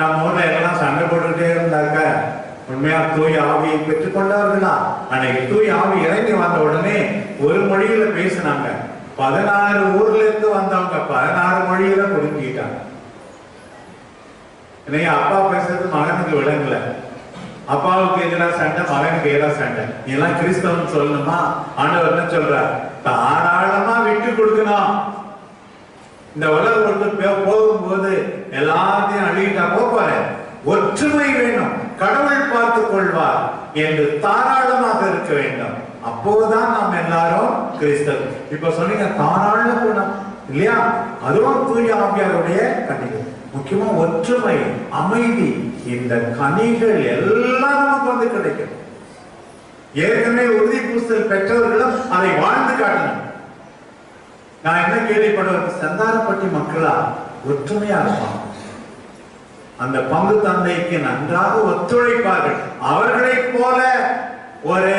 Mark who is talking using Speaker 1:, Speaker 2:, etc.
Speaker 1: நம்ம ஊர்ல எல்லாம் சண்டை போட்டுக்கிட்டே இருந்தாக்க உண்மையா தூய் ஆவியை பெற்றுக்கொண்டவர்களா? அன்னைக்கு தூய் ஆவி இறங்கி வந்த உடனே ஒரு மொழியில பேசினாங்க. 16 ஊர்ல இருந்து வந்தவங்க 16 மொழியில புரிஞ்சுக்கிட்டாங்க. இன்னைக்கு அப்பா பேசுறது மகனுக்கு விளங்கல, அப்பாவுக்கு எதிராக சண்டை, மகனுக்கு எதிராக சண்டை. இதெல்லாம் கிறிஸ்தவன் சொல்லணுமா? ஆண்டவர் என்ன சொல்றார்? தாராளமா விட்டு கொடுக்கணும். இந்த உலகத்துக்கு போகும்போது எல்லாத்தையும் அழிட்டா போப்பாரு. ஒற்றுமை வேணும், கடவுள் பார்த்துக் கொள்வார் என்று தாராளமாக இருக்க வேண்டும். அப்போதுதான் நாம் எல்லாரும் கிறிஸ்தவ. இப்ப சொன்னீங்க தாராள குணம் இல்லையா? அதுவும் தூய ஆவியாருடைய கனிகள். முக்கியமா ஒற்றுமை, அமைதி, இந்த கனிகள் எல்லாம் நமக்கு வந்து கிடைக்கும். ஏற்கனவே உறுதி பூசல் பெற்றவர்களும் அதை வாழ்ந்து காட்டணும். நான் என்ன கேள்விப்படுவது, சந்தாரப்பட்டி மக்களா ஒற்றுமையா இருப்பாங்க, அந்த பங்கு தந்தைக்கு நன்றாக ஒத்துழைப்பார்கள். அவர்களை போல ஒரு